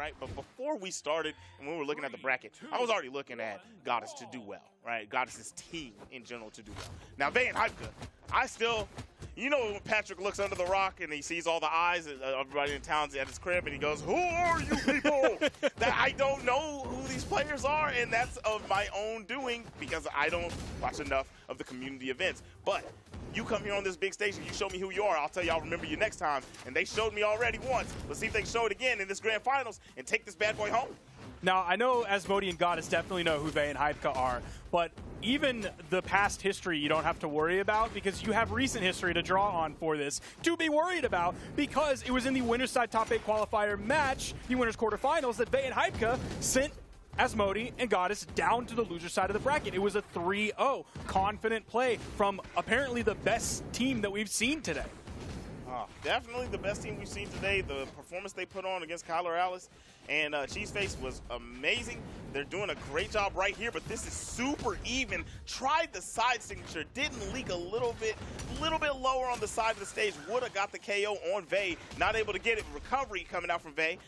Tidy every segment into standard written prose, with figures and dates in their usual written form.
right? But before we started and when we were looking at the bracket, I was already looking at Goddess to do well, right? Goddess's team in general to do well. Now, Vay and Hypka, I still, you know, when Patrick looks under the rock and he sees all the eyes of everybody in town at his crib and he goes, "Who are you people?" That I don't know who these players are, and that's of my own doing because I don't watch enough of the community events. But you come here on this big stage and you show me who you are, I'll tell you I'll remember you next time. And they showed me already once. Let's see if they can show it again in this grand finals and take this bad boy home. Now, I know Asmodie and Goddess definitely know who Vay and Hypka are, but even the past history you don't have to worry about because you have recent history to draw on for this to be worried about because it was in the winner's side top 8 qualifier match, the winner's quarterfinals, that Vay and Hypka sent Asmodie and Goddess down to the loser side of the bracket. It was a 3-0 confident play from apparently the best team that we've seen today. Definitely the best team we've seen today. The performance they put on against Kyler Alice and Cheeseface was amazing. They're doing a great job right here, but this is super even. Tried the side signature, didn't leak a little bit lower on the side of the stage. Would have got the KO on Vay, not able to get it. Recovery coming out from Vay.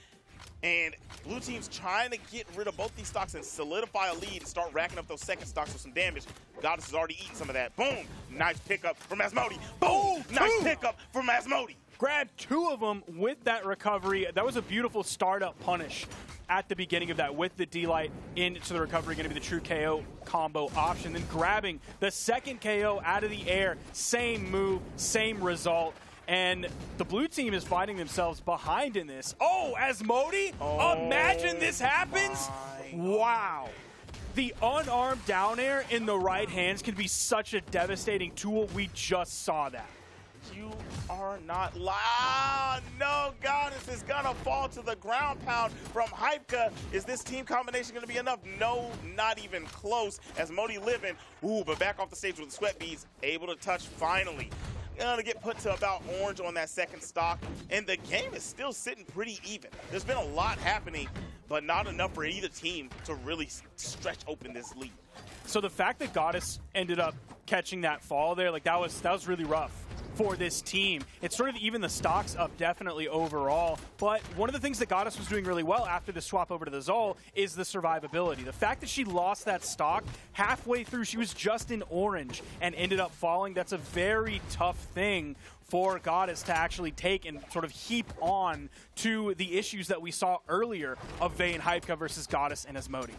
And blue team's trying to get rid of both these stocks and solidify a lead and start racking up those second stocks with some damage. Goddess has already eaten some of that. Boom! Nice pickup from Asmodie. Boom! Nice pickup from Asmodie. Grabbed 2 of them with that recovery. That was a beautiful startup punish at the beginning of that with the D-Light into the recovery, going to be the true KO combo option. Then grabbing the second KO out of the air. Same move, same result. And the blue team is finding themselves behind in this. Oh, Asmodie? Imagine this happens? Wow. The unarmed down air in the right hands can be such a devastating tool. We just saw that. You are not lying. No, Goddess is going to fall to the ground pound from Hypka. Is this team combination going to be enough? No, not even close. Asmodie living. Ooh, but back off the stage with the sweat beads. Able to touch finally. Gonna get put to about orange on that second stock, and the game is still sitting pretty even. There's been a lot happening, but not enough for either team to really stretch open this lead. So the fact that Goddess ended up catching that fall there, like that was really rough for this team. It sort of even the stocks up definitely overall, but one of the things that Goddess was doing really well after the swap over to the Zol is the survivability. The fact that she lost that stock halfway through, she was just in orange and ended up falling. That's a very tough thing for Goddess to actually take and sort of heap on to the issues that we saw earlier of Vay and Hypka versus Goddess and Asmodie.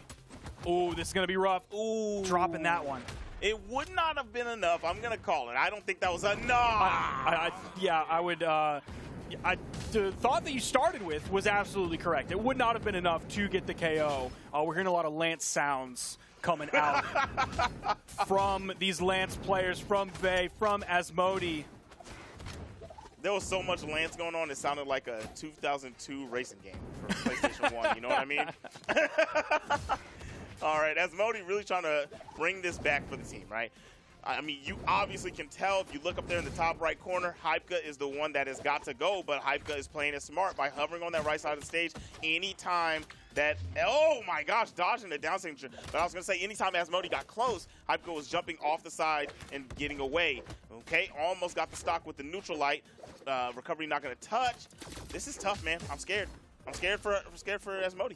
Ooh, this is going to be rough. Ooh, dropping that one. It would not have been enough. I'm going to call it. I don't think that was enough. Yeah, I would. The thought that you started with was absolutely correct. It would not have been enough to get the KO. We're hearing a lot of Lance sounds coming out from these Lance players, from Vay, from Asmodie. There was so much Lance going on, it sounded like a 2002 racing game for PlayStation 1. You know what I mean? All right, Asmodie really trying to bring this back for the team, right? I mean, you obviously can tell if you look up there in the top right corner, Hypka is the one that has got to go, but Hypka is playing it smart by hovering on that right side of the stage anytime that, oh my gosh, dodging the down signature. But I was going to say, anytime Asmodie got close, Hypka was jumping off the side and getting away. Okay, almost got the stock with the neutral light. Recovery not going to touch. This is tough, man. I'm scared. I'm scared for Asmodie.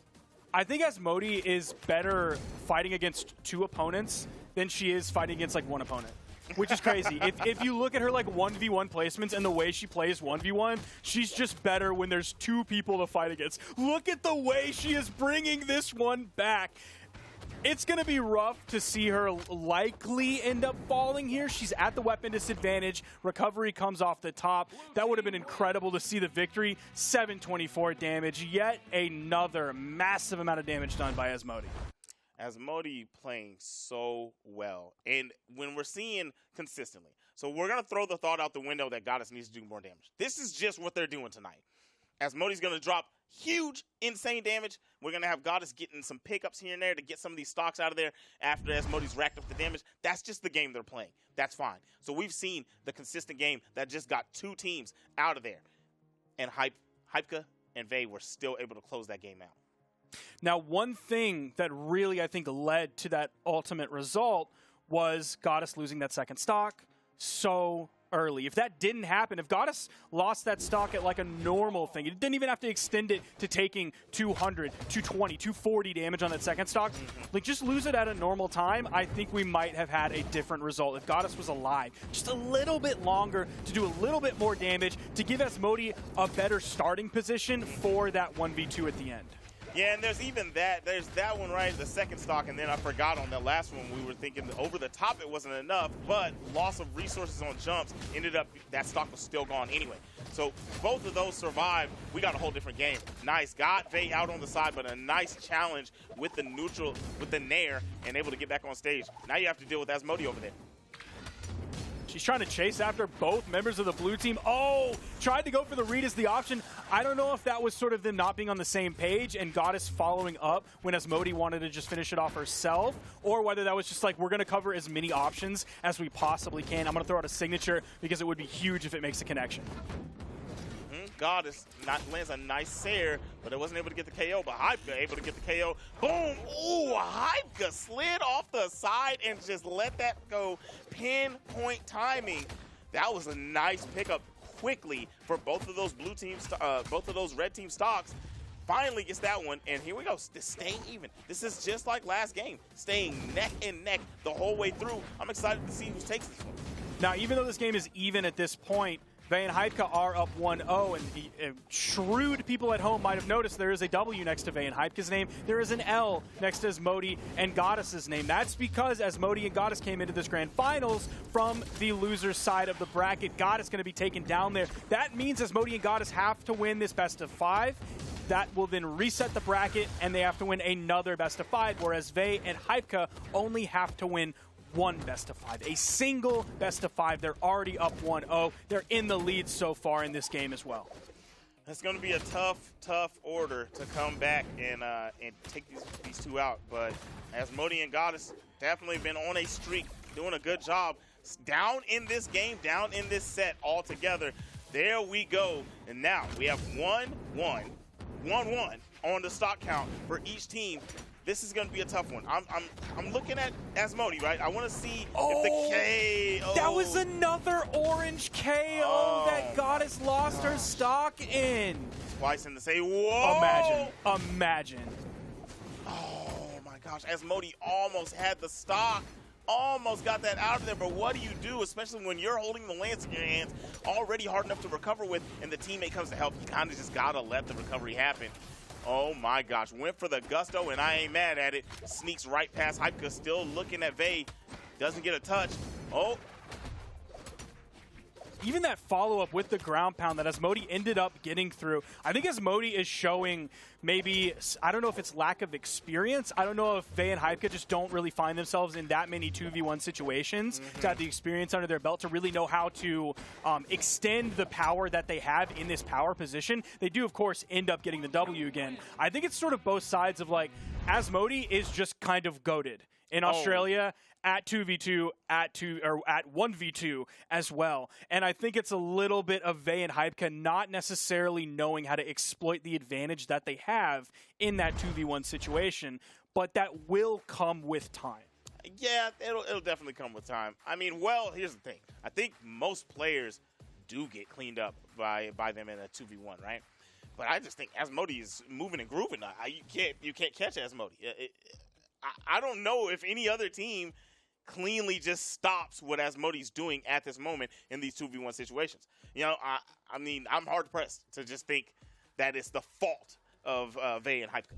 I think Asmodie is better fighting against 2 opponents than she is fighting against like 1 opponent, which is crazy. if you look at her like 1v1 placements and the way she plays 1v1, she's just better when there's 2 people to fight against. Look at the way she is bringing this one back. It's going to be rough to see her likely end up falling here. She's at the weapon disadvantage. Recovery comes off the top. That would have been incredible to see the victory. 724 damage. Yet another massive amount of damage done by Asmodie. Asmodie playing so well. And when we're seeing consistently. So we're going to throw the thought out the window that Goddess needs to do more damage. This is just what they're doing tonight. Asmodie's going to drop huge, insane damage. We're going to have Goddess getting some pickups here and there to get some of these stocks out of there after Asmodie's racked up the damage. That's just the game they're playing. That's fine. So we've seen the consistent game that just got 2 teams out of there. And Hypka and Vay were still able to close that game out. Now, one thing that really, I think, led to that ultimate result was Goddess losing that second stock early. If that didn't happen, if Goddess lost that stock at like a normal thing, it didn't even have to extend it to taking 200, 220, 240 damage on that second stock. Like, just lose it at a normal time, I think we might have had a different result if Goddess was alive just a little bit longer to do a little bit more damage to give Asmodie a better starting position for that 1v2 at the end. Yeah, and there's even that. There's that one, right, the second stock, and then I forgot on the last one we were thinking over the top it wasn't enough, but loss of resources on jumps ended up, that stock was still gone anyway. So both of those survived. We got a whole different game. Nice. Got Vay out on the side, but a nice challenge with the neutral, with the Nair, and able to get back on stage. Now you have to deal with Asmodie over there. She's trying to chase after both members of the blue team. Oh, tried to go for the read as the option. I don't know if that was sort of them not being on the same page and Goddess following up when Asmodie wanted to just finish it off herself, or whether that was just like, we're going to cover as many options as we possibly can. I'm going to throw out a signature because it would be huge if it makes a connection. Goddess lands a nice Sair, but it wasn't able to get the KO, but Hypka able to get the KO. Boom! Ooh, Hypka slid off the side and just let that go. Pinpoint timing. That was a nice pickup quickly for both of those blue teams, both of those red team stocks. Finally gets that one, and here we go, staying even. This is just like last game, staying neck and neck the whole way through. I'm excited to see who takes this one. Now, even though this game is even at this point, Vay Hypka are up 1-0, and shrewd people at home might have noticed there is a W next to Vay Hypka's name. There is an L next to Asmodie and Goddess's name. That's because Asmodie and Goddess came into this grand finals from the loser's side of the bracket. Goddess going to be taken down there. That means Asmodie and Goddess have to win this best of 5. That will then reset the bracket, and they have to win another best of 5, whereas Vay and Hypka only have to win one best of 5, a single best of 5. They're already up 1-0. They're in the lead so far in this game as well. It's going to be a tough order to come back and take these two out. But Asmodie and Goddess definitely been on a streak, doing a good job. Down in this game, down in this set altogether. There we go. And now we have 1-1 on the stock count for each team. This is going to be a tough one. I'm looking at Asmodie, right? I want to see if the KO. That was another orange KO that Goddess lost her stock in. Twice in the same. Whoa! Imagine. Oh my gosh, Asmodie almost had the stock. Almost got that out of there, but what do you do, especially when you're holding the lance in your hands, already hard enough to recover with, and the teammate comes to help? You kind of just got to let the recovery happen. Oh my gosh, went for the gusto, and I ain't mad at it. Sneaks right past Hypka, still looking at Vay. Doesn't get a touch. Oh. Even that follow-up with the ground pound that Asmodie ended up getting through, I think Asmodie is showing maybe, I don't know if it's lack of experience. I don't know if Vay and Hypka just don't really find themselves in that many 2v1 situations to have the experience under their belt to really know how to extend the power that they have in this power position. They do, of course, end up getting the W again. I think it's sort of both sides of, like, Asmodie is just kind of goated in Australia at 2v2, at 1v2 as well. And I think it's a little bit of Vay and Hypka not necessarily knowing how to exploit the advantage that they have in that 2v1 situation, but that will come with time. Yeah, it'll definitely come with time. I mean, well, here's the thing. I think most players do get cleaned up by them in a 2v1, right? But I just think Asmodie is moving and grooving. You can't catch Asmodie. I don't know if any other team cleanly just stops what Asmodie's doing at this moment in these 2v1 situations. You know, I mean, I'm hard-pressed to just think that it's the fault of Vay and Hypka.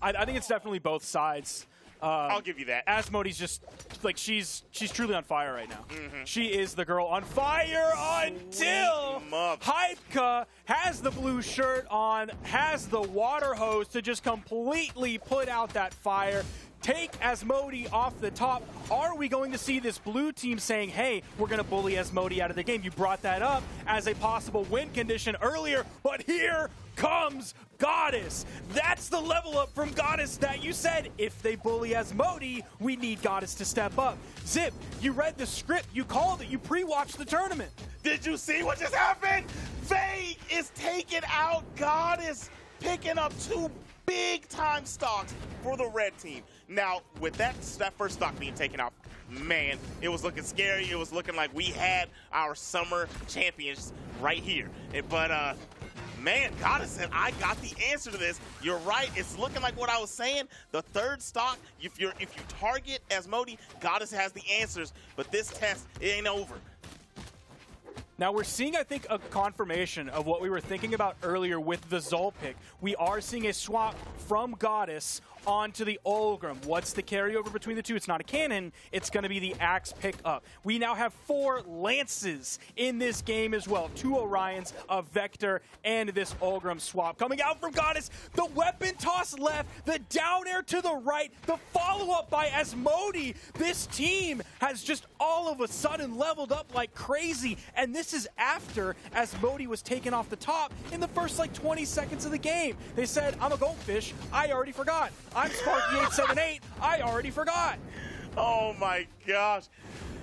I think it's definitely both sides. I'll give you that. Asmodie's just, like, she's truly on fire right now. She is the girl on fire until Hypka has the blue shirt on, has the water hose to just completely put out that fire. Take Asmodie off the top. Are we going to see this blue team saying, hey, we're going to bully Asmodie out of the game? You brought that up as a possible win condition earlier, but here comes Goddess. That's the level up from Goddess that you said, if they bully Asmodie, we need Goddess to step up. Zip, you read the script, you called it, you pre-watched the tournament. Did you see what just happened? Vay is taking out Goddess. picking up 2 big-time stocks for the red team. Now, with that first stock being taken out, man, it was looking scary. It was looking like we had our summer champions right here. But man, Goddess said, I got the answer to this. You're right. It's looking like what I was saying. The third stock, if you target Asmodie, Goddess has the answers. But this test, it ain't over. Now we're seeing, I think, a confirmation of what we were thinking about earlier with the Zol pick. We are seeing a swap from Goddess onto the Olgrim. What's the carryover between the two? It's not a cannon. It's going to be the Axe pickup. We now have 4 Lances in this game as well. 2 Orions, a Vector, and this Olgrim swap. Coming out from Goddess, the weapon toss left, the down air to the right, the follow-up by Asmodie. This team has just all of a sudden leveled up like crazy, and this is after Asmodie was taken off the top in the first, 20 seconds of the game. They said, I'm a goldfish. I already forgot. I'm Sparky878. I already forgot. Oh my gosh.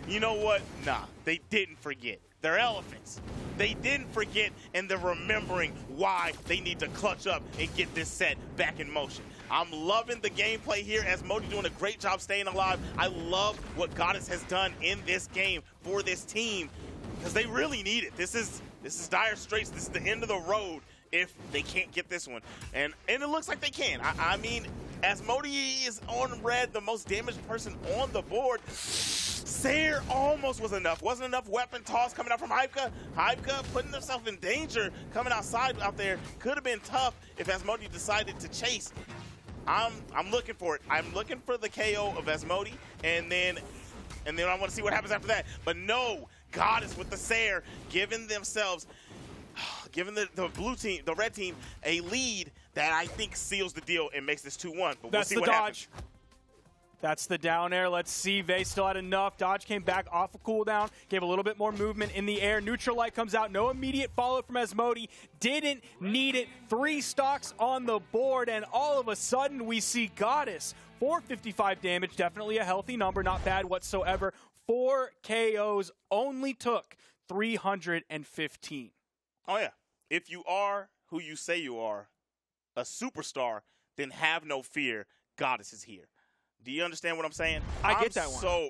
You know what? Nah, they didn't forget. They're elephants. They didn't forget, and they're remembering why they need to clutch up and get this set back in motion. I'm loving the gameplay here. Asmodie doing a great job staying alive. I love what Goddess has done in this game for this team because they really need it. This is dire straits. This is the end of the road if they can't get this one. And it looks like they can. I mean, Asmodie is on red, the most damaged person on the board. Sayer almost was enough. Wasn't enough weapon toss coming out from Hypka. Hypka putting himself in danger coming outside out there. Could have been tough if Asmodie decided to chase. I'm looking for it. I'm looking for the KO of Asmodie, and then I want to see what happens after that. But no, Goddess with the Sayer giving themselves, giving the blue team, the red team, a lead that I think seals the deal and makes this 2-1. But we'll see what happens. That's the down air. Let's see. Vay still had enough. Dodge came back off a cooldown, gave a little bit more movement in the air. Neutral light comes out. No immediate follow from Asmodie. Didn't need it. 3 stocks on the board, and all of a sudden we see Goddess. 455 damage. Definitely a healthy number. Not bad whatsoever. 4 KOs. Only took 315. Oh, yeah. If you are who you say you are, a superstar, then have no fear. Goddess is here. Do you understand what I'm saying? I get that one.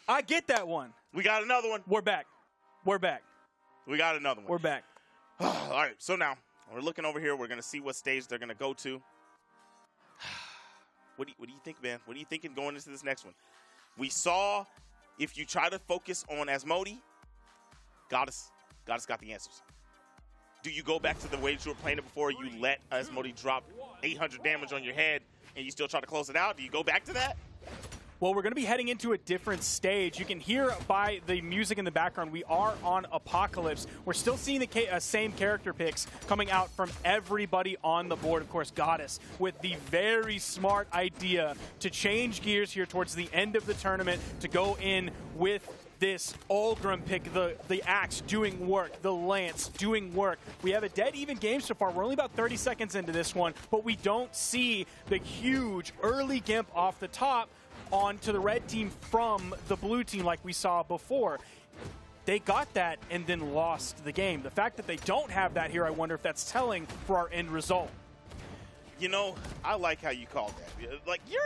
I get that one. We got another one. We're back. We're back. We got another one. We're back. All right, so now we're looking over here. We're going to see what stage they're going to go to. What do you think, man? What are you thinking going into this next one? We saw if you try to focus on Asmodie, Goddess got the answers. Do you go back to the way that you were playing it before? You let Asmodie drop 800 damage on your head and you still try to close it out? Do you go back to that? Well, we're going to be heading into a different stage. You can hear by the music in the background, we are on Apocalypse. We're still seeing the same character picks coming out from everybody on the board. Of course, Goddess with the very smart idea to change gears here towards the end of the tournament to go in with this Olgrim pick, the Axe doing work, the Lance doing work. We have a dead even game so far. We're only about 30 seconds into this one, but we don't see the huge early gimp off the top onto the red team from the blue team like we saw before. They got that and then lost the game. The fact that they don't have that here, I wonder if that's telling for our end result. You know, I like how you called that. Like, your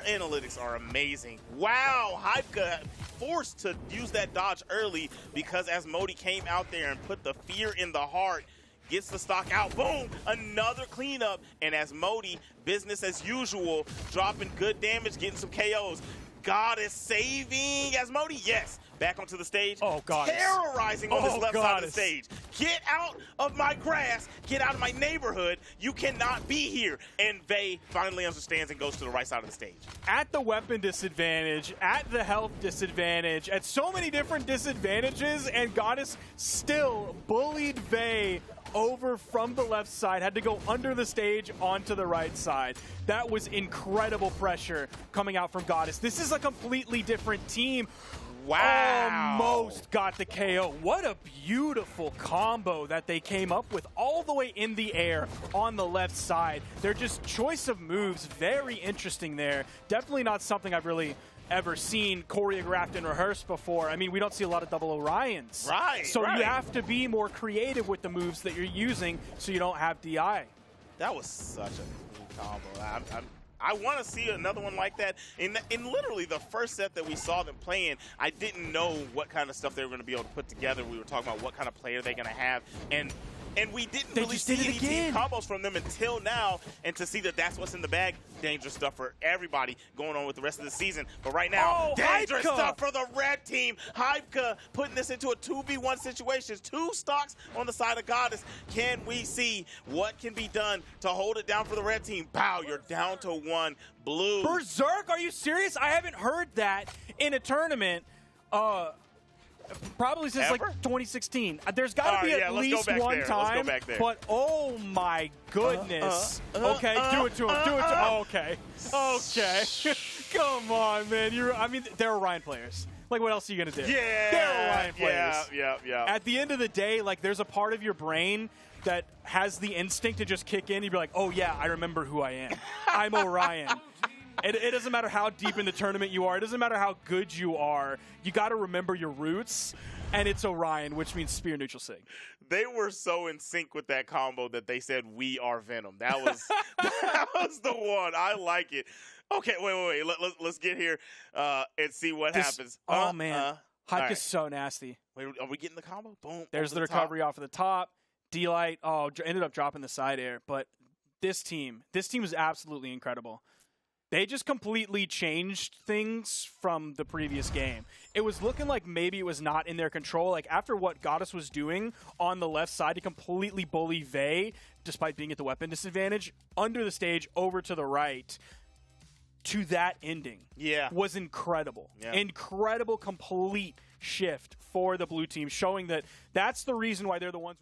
analytics are amazing. Wow, Hypka forced to use that dodge early because Asmodie came out there and put the fear in the heart, gets the stock out, boom, another cleanup, and Asmodie, business as usual, dropping good damage, getting some KOs. Goddess saving Asmodie, yes. Back onto the stage. Oh, Goddess. Terrorizing on this left side of the stage. Get out of my grass. Get out of my neighborhood. You cannot be here. And Vay finally understands and goes to the right side of the stage. At the weapon disadvantage, at the health disadvantage, at so many different disadvantages, and Goddess still bullied Vay over from the left side, had to go under the stage onto the right side. That was incredible pressure coming out from Goddess. This is a completely different team. Wow. Almost got the KO. What a beautiful combo that they came up with all the way in the air on the left side. They're just choice of moves, very interesting there. Definitely not something I've really ever seen choreographed and rehearsed before. I mean, we don't see a lot of double Orions. Right, So you have to be more creative with the moves that you're using so you don't have DI. That was such a cool combo. I want to see another one like that. In literally the first set that we saw them playing, I didn't know what kind of stuff they were going to be able to put together. We were talking about what kind of player they're going to have. And we didn't really see any team combos from them until now. And to see that that's what's in the bag, dangerous stuff for everybody going on with the rest of the season. But right now, dangerous stuff for the red team. Hypka putting this into a 2v1 situation. 2 stocks on the side of Goddess. Can we see what can be done to hold it down for the red team? Pow, you're down to 1. Blue. Berserk? Are you serious? I haven't heard that in a tournament. Probably since like 2016. There's got to be at least one time. But oh my goodness. Okay, do it to him. Do it to him. Okay. Okay. Come on, man. They're Orion players. Like, what else are you going to do? Yeah. They're Orion players. Yeah. At the end of the day, like, there's a part of your brain that has the instinct to just kick in. You'd be like, oh, yeah, I remember who I am. I'm Orion. It doesn't matter how deep in the tournament you are. It doesn't matter how good you are. You got to remember your roots, and it's Orion, which means Spear Neutral Sig. They were so in sync with that combo that they said, we are Venom. That was that was the one. I like it. Okay, wait. Let's get here and see what happens. Oh, man. Hype is so nasty. Wait, are we getting the combo? Boom. There's the recovery off of the top. D-Light, ended up dropping the side air. But this team is absolutely incredible. They just completely changed things from the previous game. It was looking like maybe it was not in their control. Like, after what Goddess was doing on the left side to completely bully Vay, despite being at the weapon disadvantage, under the stage, over to the right, to that ending was incredible. Yeah. Incredible, complete shift for the blue team, showing that that's the reason why they're the ones